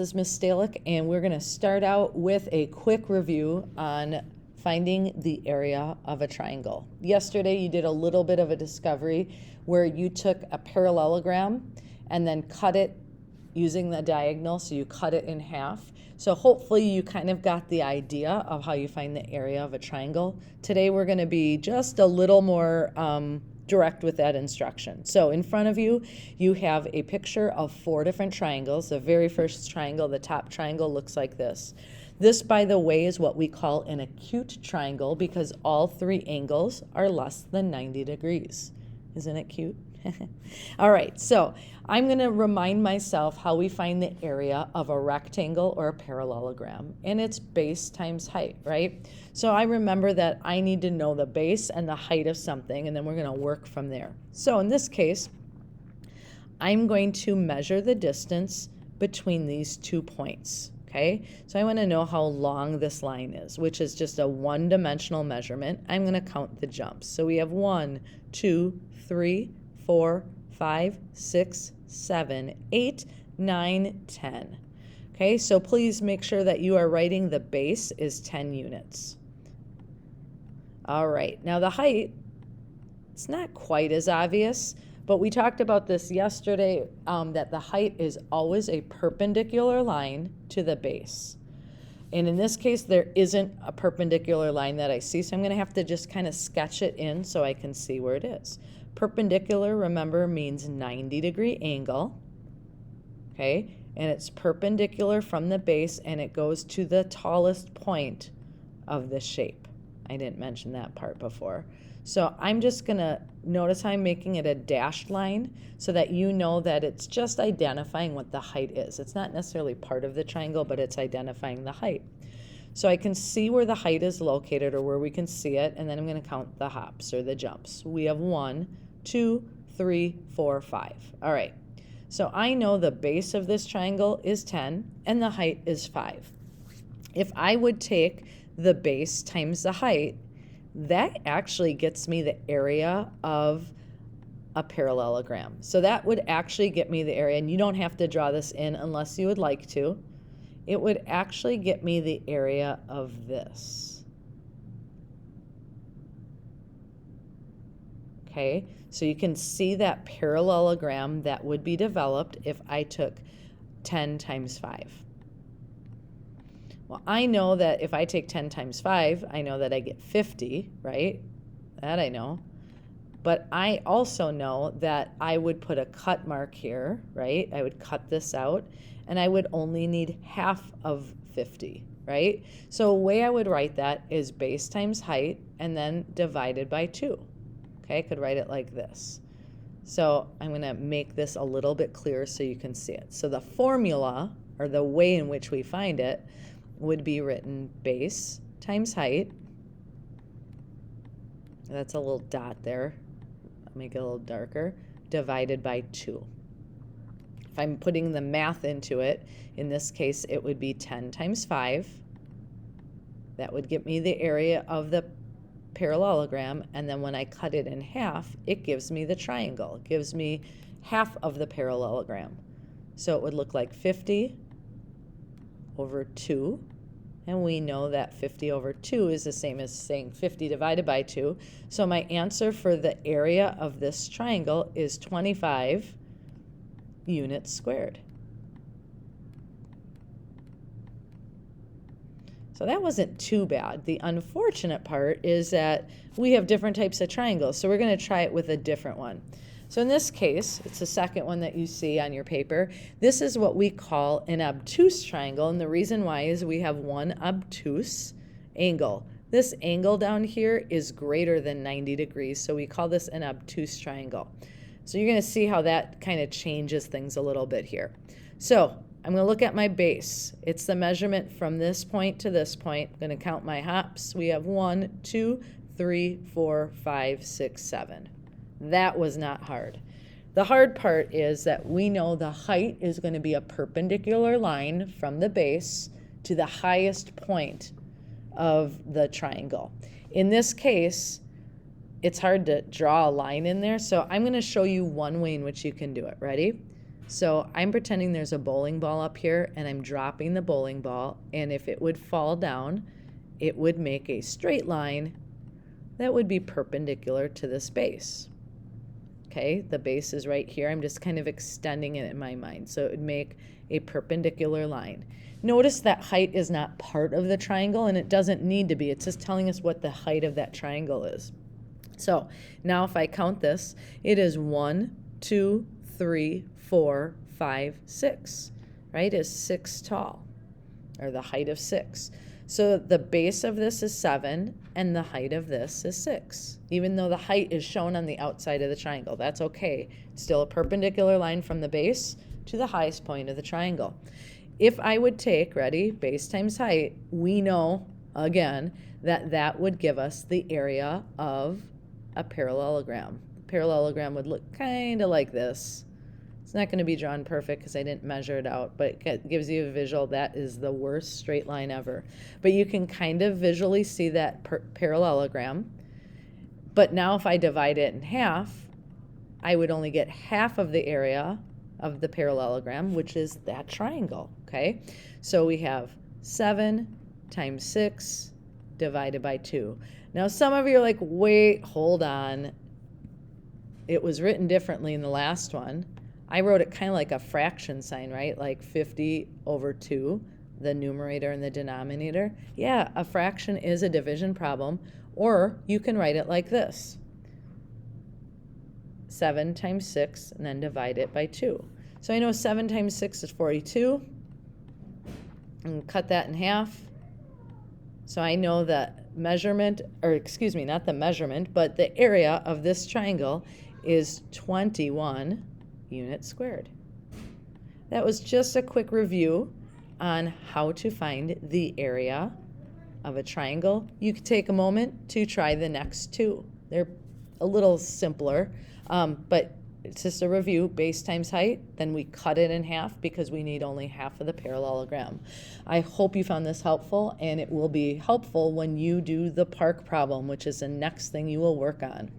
This is Miss Stalick, and we're going to start out with a quick review on finding the area of a triangle. Yesterday you did a little bit of a discovery where you took a parallelogram and then cut it using the diagonal, so you cut it in half. So hopefully you kind of got the idea of how you find the area of a triangle. Today we're going to be just a little more direct with that instruction. So in front of you, you have a picture of 4 different triangles. The very first triangle, the top triangle, looks like this. This, by the way, is what we call an acute triangle because all 3 angles are less than 90 degrees. Isn't it cute? All right, so I'm going to remind myself how we find the area of a rectangle or a parallelogram, and it's base times height, right? So I remember that I need to know the base and the height of something, and then we're going to work from there. So in this case, I'm going to measure the distance between these 2 points. Okay, so I want to know how long this line is, which is just a one-dimensional measurement. I'm going to count the jumps. So we have 1, 2, 3, 4, 5, 6, 7, 8, 9, 10. Okay, so please make sure that you are writing the base is 10 units. All right, now the height, it's not quite as obvious, but we talked about this yesterday, that the height is always a perpendicular line to the base. And in this case, there isn't a perpendicular line that I see, so I'm going to have to just kind of sketch it in so I can see where it is. Perpendicular, remember, means 90-degree angle, okay? And it's perpendicular from the base, and it goes to the tallest point of the shape. I didn't mention that part before. So I'm just going to notice how I'm making it a dashed line so that you know that it's just identifying what the height is. It's not necessarily part of the triangle, but it's identifying the height. So I can see where the height is located or where we can see it, and then I'm going to count the hops or the jumps. We have 1, 2, 3, 4, 5. All right. So I know the base of this triangle is 10 and the height is 5. If I would take the base times the height, that actually gets me the area of a parallelogram. So that would actually get me the area, and you don't have to draw this in unless you would like to. It would actually get me the area of this. Okay, so you can see that parallelogram that would be developed if I took 10 times 5. Well, I know that if I take 10 times 5, I know that I get 50, right? That I know. But I also know that I would put a cut mark here, right? I would cut this out, and I would only need half of 50, right? So a way I would write that is base times height and then divided by 2. Okay, I could write it like this. So I'm going to make this a little bit clearer so you can see it. So the formula, or the way in which we find it, would be written base times height. That's a little dot there. I'll make it a little darker. Divided by 2. If I'm putting the math into it, in this case, it would be 10 times 5. That would give me the area of the parallelogram, and then when I cut it in half, it gives me the triangle. It gives me half of the parallelogram. So it would look like 50 over 2, and we know that 50 over 2 is the same as saying 50 divided by 2. So my answer for the area of this triangle is 25 units squared. So that wasn't too bad. The unfortunate part is that we have different types of triangles, so we're going to try it with a different one. So in this case, it's the second one that you see on your paper. This is what we call an obtuse triangle, and the reason why is we have one obtuse angle. This angle down here is greater than 90 degrees, so we call this an obtuse triangle. So you're going to see how that kind of changes things a little bit here. So I'm going to look at my base. It's the measurement from this point to this point. I'm going to count my hops. We have 1, 2, 3, 4, 5, 6, 7. That was not hard. The hard part is that we know the height is going to be a perpendicular line from the base to the highest point of the triangle. In this case, it's hard to draw a line in there, so I'm going to show you one way in which you can do it. Ready? So I'm pretending there's a bowling ball up here, and I'm dropping the bowling ball, and if it would fall down, it would make a straight line that would be perpendicular to this base. Okay, the base is right here. I'm just kind of extending it in my mind. So it would make a perpendicular line. Notice that height is not part of the triangle, and it doesn't need to be. It's just telling us what the height of that triangle is. So now if I count this, it is 1, 2, 3, 4, 5, 6, right? Is 6 tall, or the height of 6. So the base of this is 7, and the height of this is 6. Even though the height is shown on the outside of the triangle, that's okay. It's still a perpendicular line from the base to the highest point of the triangle. If I would take, ready, base times height, we know, again, that that would give us the area of a parallelogram. Parallelogram would look kind of like this. It's not going to be drawn perfect because I didn't measure it out, but it gives you a visual. That is the worst straight line ever. But you can kind of visually see that parallelogram. But now if I divide it in half, I would only get half of the area of the parallelogram, which is that triangle, okay? So we have 7 times 6 divided by 2. Now some of you are like, wait, hold on. It was written differently in the last one. I wrote it kind of like a fraction sign, right? Like 50 over 2, the numerator and the denominator. Yeah, a fraction is a division problem, or you can write it like this. 7 times 6, and then divide it by 2. So I know 7 times 6 is 42. And cut that in half. So I know the measurement, or excuse me, not the measurement, but the area of this triangle is 21 units squared. That was just a quick review on how to find the area of a triangle. You could take a moment to try the next two. They're a little simpler, but it's just a review. Base times height, then we cut it in half because we need only half of the parallelogram. I hope you found this helpful, and it will be helpful when you do the park problem, which is the next thing you will work on.